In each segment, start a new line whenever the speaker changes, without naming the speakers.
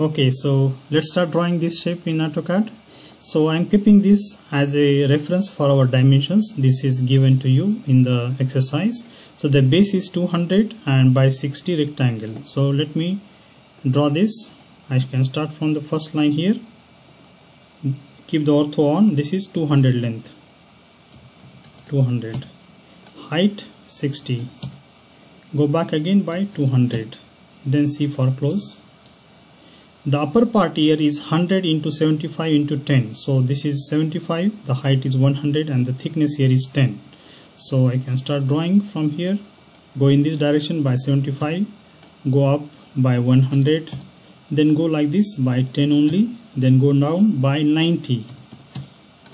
Okay, so let's start drawing this shape in AutoCAD. So I'm keeping this as a reference for our dimensions. This is given to you in the exercise. So the base is 200 and by 60 rectangle. So let me draw this. I can start from the first line here. Keep the ortho on. This is 200 length. 200. Height 60. Go back again by 200. Then see for close. The upper part here is 100 into 75 into 10. So this is 75, the height is 100 and the thickness here is 10. So I can start drawing from here. Go in this direction by 75, go up by 100, then go like this by 10 only, then go down by 90.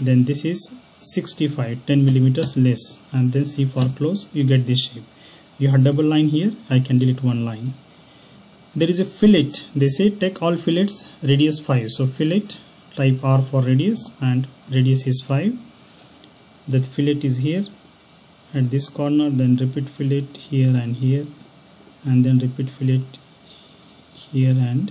Then this is 65, 10 millimeters less, and then see for close, you get this shape. You have double line here, I can delete one line. There is a fillet. They say take all fillets, radius 5. So fillet, type R for radius, and radius is 5. The fillet is here at this corner, then repeat fillet here and here, and then repeat fillet here and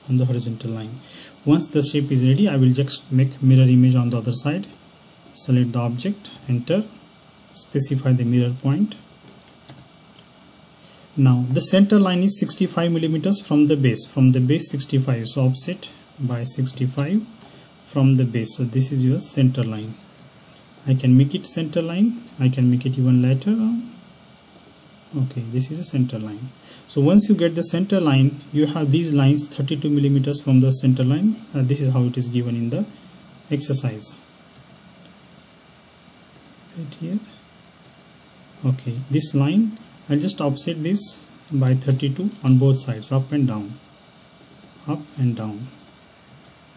on the horizontal line. Once the shape is ready, I will just make mirror image on the other side. Select the object, enter, specify the mirror point. Now the center line is 65 millimeters from the base 65, so offset by 65 from the base. So this is your center line. I can make it center line, I can make it even later. Okay, this is a center line. So once you get the center line, you have these lines 32 millimeters from the center line. This is how it is given in the exercise. Set here. Okay, this line I'll just offset this by 32 on both sides, up and down, up and down.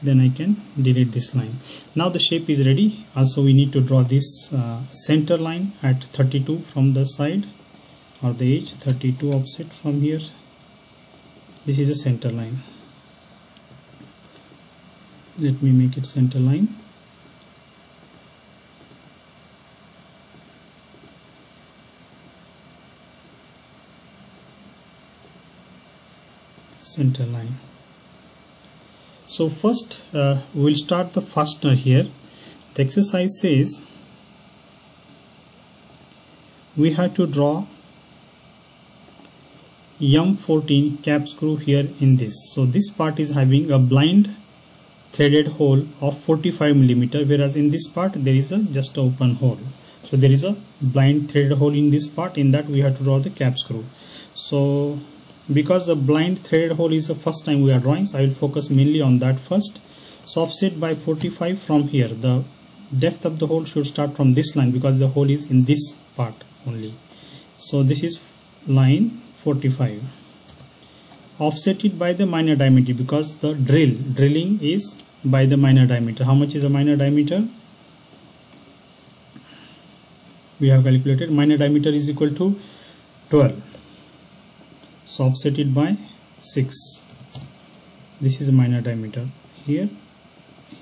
Then I can delete this line. Now the shape is ready. Also we need to draw this center line at 32 from the side or the edge, 32 offset from here. This is a center line. Let me make it center line. Center line. So first we'll start the fastener here. The exercise says we have to draw M14 cap screw here in this. So this part is having a blind threaded hole of 45 millimeter, whereas in this part there is just an open hole. So there is a blind threaded hole in this part. In that we have to draw the cap screw. So because the blind threaded hole is the first time we are drawing, so I will focus mainly on that first. So offset by 45 from here. The depth of the hole should start from this line because the hole is in this part only. So this is line 45. Offset it by the minor diameter because the drilling is by the minor diameter. How much is the minor diameter? We have calculated minor diameter is equal to 12. So offset it by 6. This is a minor diameter here,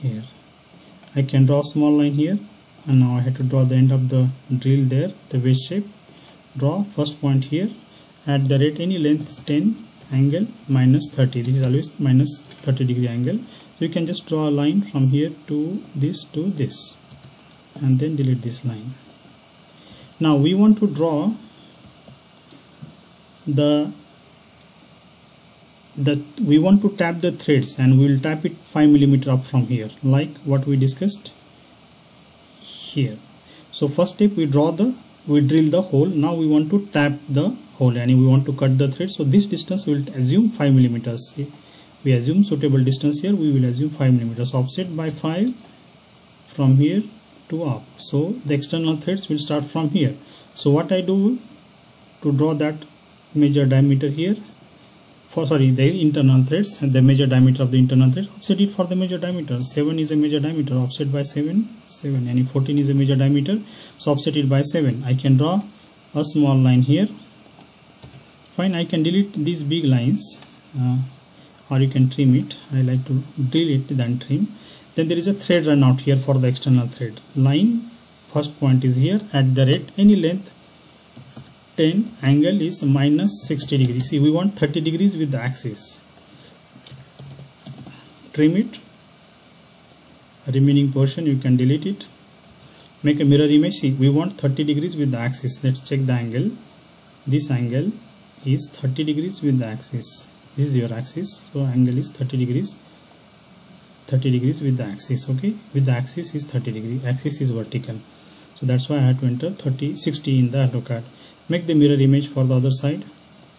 here. I can draw a small line here, and now I have to draw the end of the drill there, the wedge shape. Draw first point here at the rate any length 10, angle minus 30. This is always minus 30 degree angle. So you can just draw a line from here to this, and then delete this line. Now we want to draw we want to tap the threads, and we will tap it 5 millimeter up from here, like what we discussed here. So first step we drill the hole. Now we want to tap the hole and we want to cut the thread. So this distance we will assume 5 millimeters. We assume suitable distance here, we will assume 5 millimeters. Offset by 5 from here to up. So the external threads will start from here. So what I do to draw that major diameter here, the internal threads, and the major diameter of the internal thread, offset it for the major diameter. 7 is a major diameter, offset by 7, and 14 is a major diameter, so offset it by 7. I can draw a small line here. Fine, I can delete these big lines, or you can trim it. I like to drill it then trim. Then there is a thread run out here for the external thread. Line, first point is here at the rate any length 10, angle is minus 60 degrees. See, we want 30 degrees with the axis. trim it. Remaining portion you can delete it. Make a mirror image. See, we want 30 degrees with the axis. Let's check the angle. This angle is 30 degrees with the axis. This is your axis, so angle is 30 degrees. 30 degrees with the axis. Okay, with the axis is 30 degree. Axis is vertical, so that's why I had to enter 60 in the AutoCAD. Make the mirror image for the other side.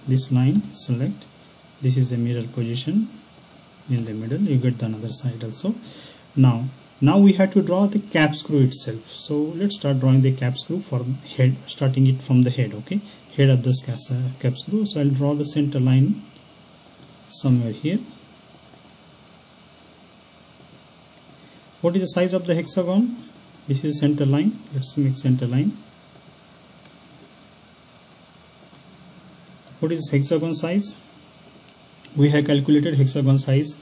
This line, select. This is the mirror position in the middle. You get the another side also. Now we have to draw the cap screw itself. So let's start drawing the cap screw for head, starting it from the head. Okay, head of this cap screw. So I'll draw the center line somewhere here. What is the size of the hexagon? This is center line. Let's make center line. What is hexagon size? We have calculated hexagon size.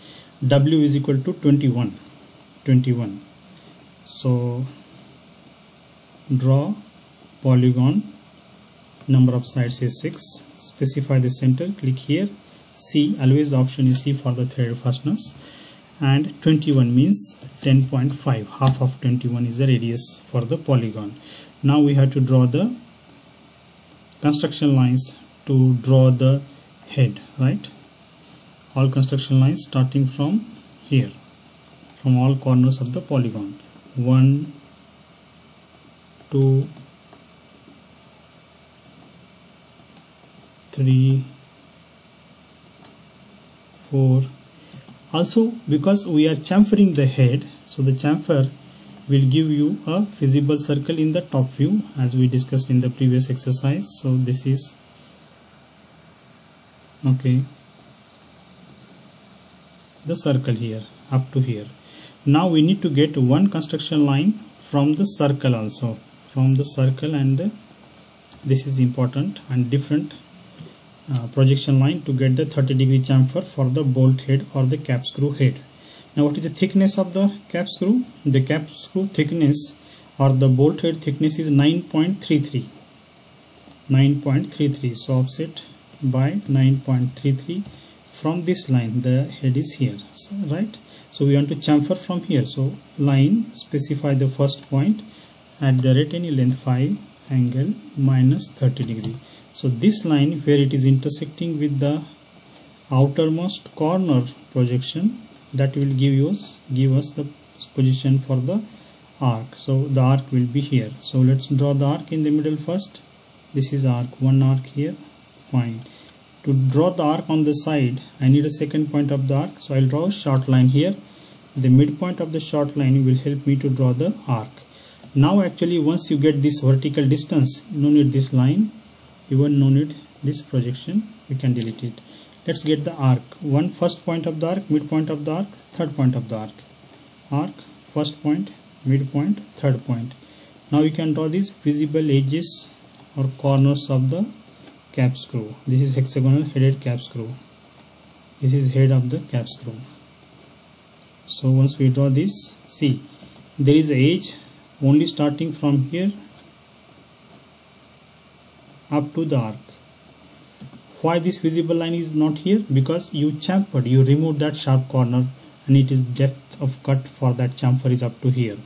W is equal to 21. So draw polygon. Number of sides is 6. Specify the center. Click here. C. Always the option is C for the thread fasteners. And 21 means 10.5. Half of 21 is the radius for the polygon. Now we have to draw the construction lines to draw the head, right? All construction lines starting from here, from all corners of the polygon. 1, 2, 3, 4. Also, because we are chamfering the head, so the chamfer will give you a visible circle in the top view, as we discussed in the previous exercise. So this is okay, the circle here up to here. Now we need to get one construction line from the circle also, from the circle, and this is important, and different projection line to get the 30 degree chamfer for the bolt head or the cap screw head. Now what is the thickness of the cap screw? The cap screw thickness or the bolt head thickness is 9.33. So offset by 9.33 from this line. The head is here, so, right? So we want to chamfer from here. So line, specify the first point at the rate any length 5, angle minus 30 degree. So this line where it is intersecting with the outermost corner projection, that will give us the position for the arc. So the arc will be here. So let's draw the arc in the middle first. This is arc, one arc here. Fine. To draw the arc on the side, I need a second point of the arc. So I'll draw a short line here. The midpoint of the short line will help me to draw the arc. Now actually once you get this vertical distance, no need this line, even no need this projection, we can delete it. Let's get the arc. One first point of the arc, midpoint of the arc, third point of the arc. Arc, first point, midpoint, third point. Now you can draw these visible edges or corners of the cap screw. This is hexagonal headed cap screw. This is head of the cap screw. So once we draw this, see, there is an edge only starting from here up to the arc. Why this visible line is not here? Because you chamfered, you removed that sharp corner, and it is depth of cut for that chamfer is up to here,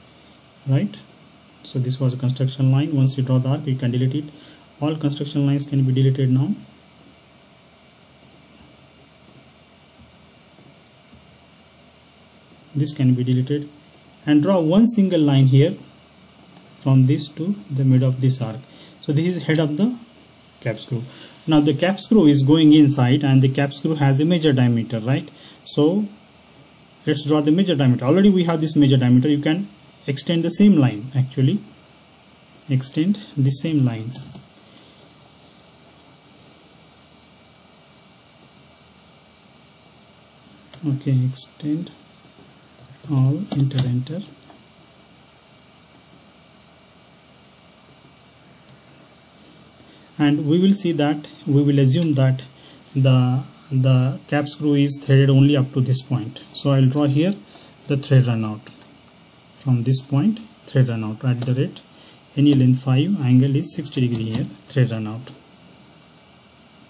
right? So this was a construction line. Once you draw the arc, you can delete it. All construction lines can be deleted now. This can be deleted, and draw one single line here from this to the mid of this arc. So this is head of the cap screw. Now the cap screw is going inside, and the cap screw has a major diameter, right? So let's draw the major diameter. Already we have this major diameter. You can extend the same line, actually extend the same line. Okay, extend all, enter. And we will see that, we will assume that the cap screw is threaded only up to this point. So I will draw here the thread run out. From this point, thread run out at the rate any length 5, angle is 60 degree here, thread run out.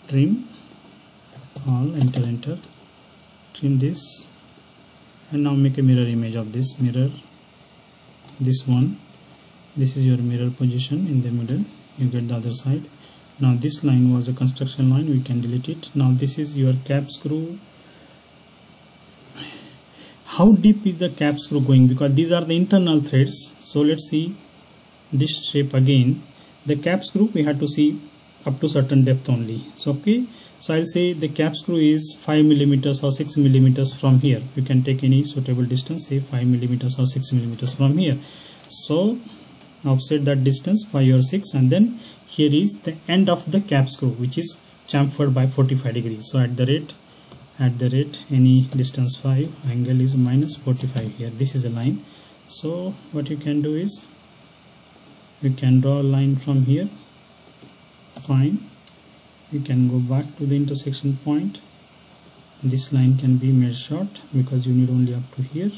Trim all, enter. Trim this And now make a mirror image of this mirror, this one. This is your mirror position in the middle. You get the other side. Now this line was a construction line, we can delete it. Now this is your cap screw. How deep is the cap screw going? Because these are the internal threads. So let's see this shape again. The cap screw we have to see up to certain depth only. So okay, so I'll say the cap screw is 5 millimeters or 6 millimeters from here. You can take any suitable distance, say 5 millimeters or 6 millimeters from here. So offset that distance 5 or 6, and then here is the end of the cap screw, which is chamfered by 45 degrees. So at the rate any distance 5, angle is minus 45 here. This is a line. So what you can do is you can draw a line from here. Fine. You can go back to the intersection point. This line can be made short because you need only up to here.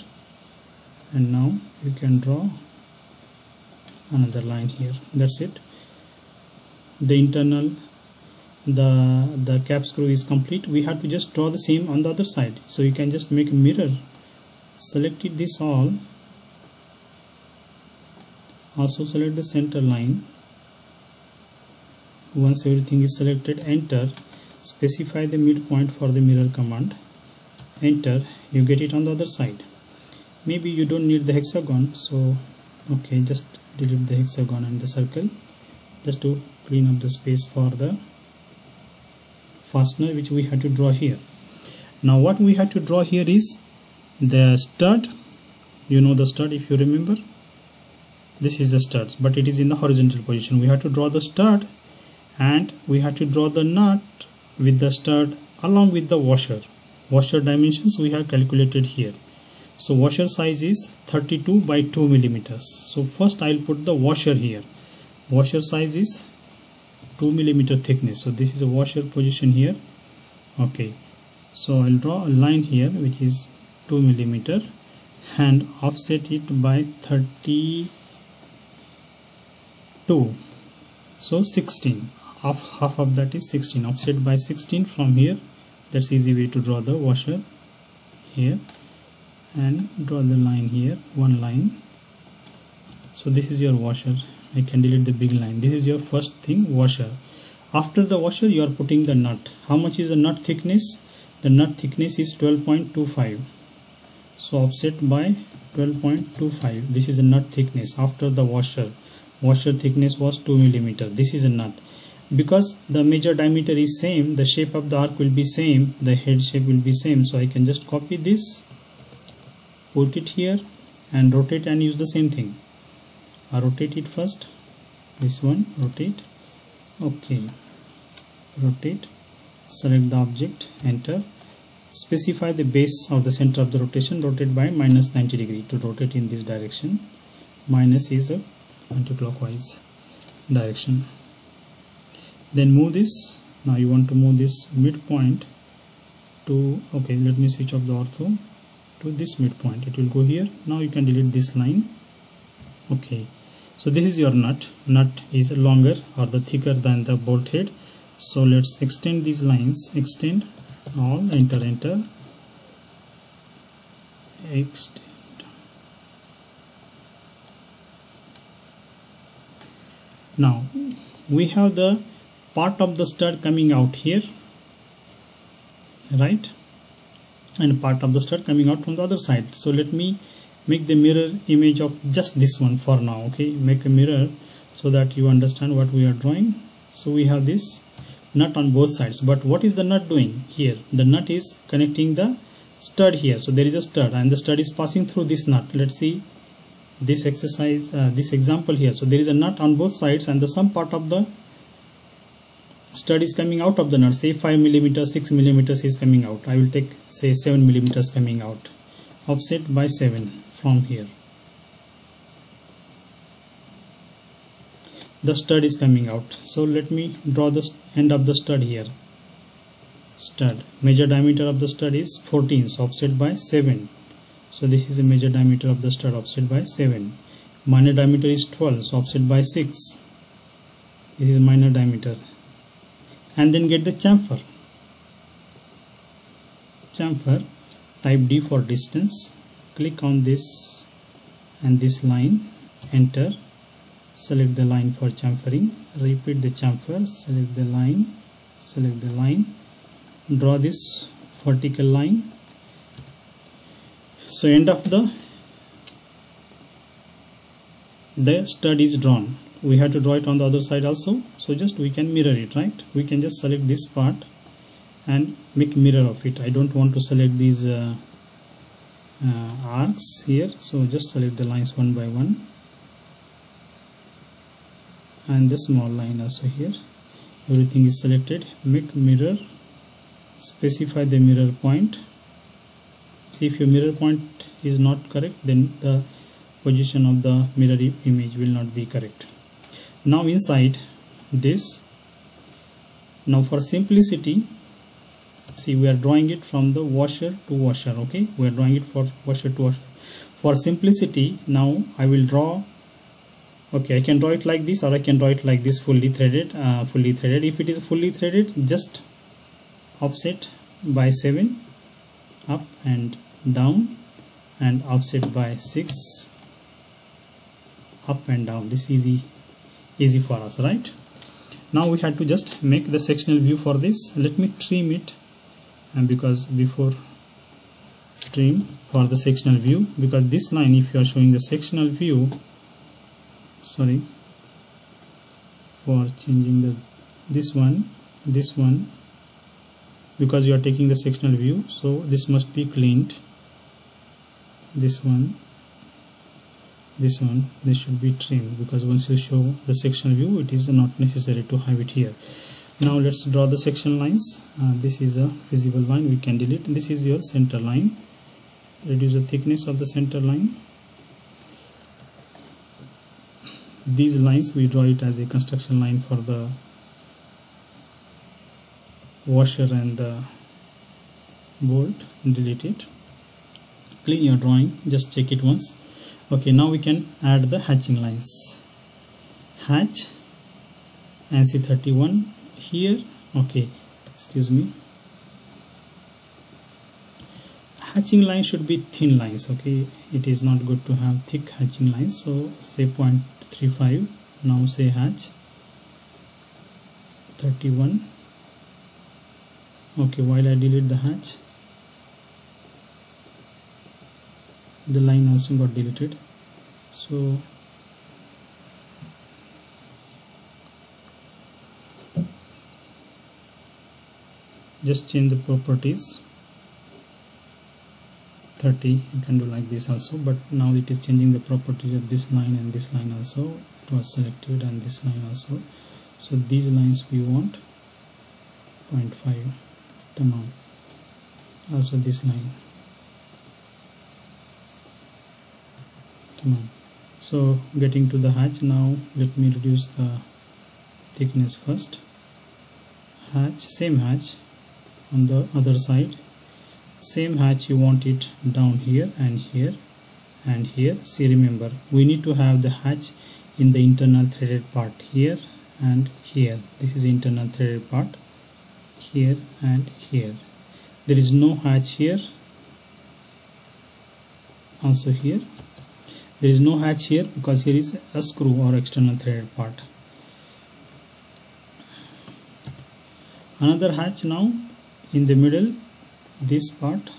And now you can draw another line here. That's it. The internal, the cap screw is complete. We have to just draw the same on the other side. So you can just make a mirror. Select it, this all. Also select the center line. Once everything is selected, enter. Specify the midpoint for the mirror command. Enter. You get it on the other side. Maybe you don't need the hexagon, so okay, just delete the hexagon and the circle, just to clean up the space for the fastener which we have to draw here. Now what we have to draw here is the stud. You know the stud, if you remember. This is the studs, but it is in the horizontal position. We have to draw the stud, and we have to draw the nut with the stud along with the washer. Washer dimensions we have calculated here. So washer size is 32 by 2 millimeters. So first I'll put the washer here. Washer size is 2 millimeter thickness. So this is a washer position here. Okay, so I'll draw a line here which is 2 millimeter and offset it by 32. So 16. Half of that is 16. Offset by 16 from here. That's easy way to draw the washer here. And draw the line here, one line. So this is your washer. I can delete the big line. This is your first thing, washer. After the washer you are putting the nut. How much is the nut thickness? The nut thickness is 12.25. So offset by 12.25. This is a nut thickness after the washer. Washer thickness was 2 millimeter. This is a nut. Because the major diameter is same, the shape of the arc will be same, the head shape will be same. So I can just copy this, put it here and rotate and use the same thing. I rotate it first. This one, rotate. Okay. Rotate. Select the object, enter. Specify the base of the center of the rotation. Rotate by minus 90 degree to rotate in this direction. Minus is a anti-clockwise direction. Then move this. Now you want to move this midpoint to, okay, let me switch off the ortho to this midpoint. It will go here. Now you can delete this line. Okay, so this is your nut. Nut is longer or the thicker than the bolt head. So let's extend these lines. Extend all. Enter. Extend. Now we have the part of the stud coming out here, right, and part of the stud coming out from the other side. So let me make the mirror image of just this one for now. Okay, make a mirror so that you understand what we are drawing. So we have this nut on both sides, but what is the nut doing here? The nut is connecting the stud here. So there is a stud and the stud is passing through this nut. Let's see this exercise, this example here. So there is a nut on both sides and the some part of the stud is coming out of the nut. Say 5 millimeters, 6 millimeters is coming out. I will take say 7 millimeters coming out. Offset by 7 from here. The stud is coming out. So let me draw the end of the stud here. Stud. Major diameter of the stud is 14. So offset by 7. So this is the major diameter of the stud, offset by 7. Minor diameter is 12. So offset by 6. This is minor diameter. And then get the chamfer. Chamfer, type D for distance. click on this and this line, enter, select the line for chamfering, repeat the chamfer, select the line, draw this vertical line. So end of the stud is drawn. We have to draw it on the other side also, so just we can mirror it, right? We can just select this part and make mirror of it. I don't want to select these arcs here, so just select the lines one by one, and the small line also here. Everything is selected. Make mirror, specify the mirror point. See, if your mirror point is not correct, then the position of the mirror image will not be correct. Now inside this, now for simplicity, see, we are drawing it from the washer to washer. Okay, we are drawing it for washer to washer. For simplicity, now I will draw. Okay, I can draw it like this, or I can draw it like this, fully threaded. If it is fully threaded, just offset by 7, up and down, and offset by 6, up and down. This is easy for us, right? Now we have to just make the sectional view for this. Let me trim it, and because before trim for the sectional view, because this line, if you are showing the sectional view, sorry, for changing this one, because you are taking the sectional view, so this must be cleaned. This should be trimmed, because once you show the sectional view, it is not necessary to have it here. Now let's draw the section lines. This is a visible line, we can delete. This is your center line. Reduce the thickness of the center line. These lines, we draw it as a construction line for the washer and the bolt. Delete it. Clean your drawing, just check it once. Okay, now we can add the hatching lines. Hatch ANSI 31 here. Okay, excuse me. Hatching line should be thin lines. Okay, it is not good to have thick hatching lines. So say 0.35. Now say hatch 31. Okay, while I delete the hatch, the line also got deleted. So just change the properties. 30, you can do like this also, but now it is changing the properties of this line and this line also. It was selected, and this line also. So these lines we want 0.5. Tamam. Also this line. Tamam. So getting to the hatch now, let me reduce the thickness first. Hatch, same hatch on the other side. Same hatch, you want it down here and here and here. See, remember, we need to have the hatch in the internal threaded part here and here. This is the internal threaded part here and here. There is no hatch here. Also here there is no hatch here, because here is a screw or external threaded part. Another hatch now in the middle. This part,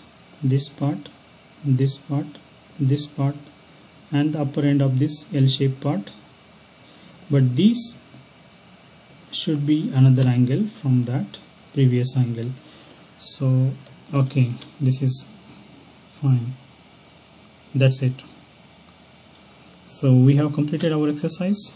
this part, this part, this part, and the upper end of this L-shaped part. But this should be another angle from that previous angle. So okay, this is fine. That's it. So we have completed our exercise.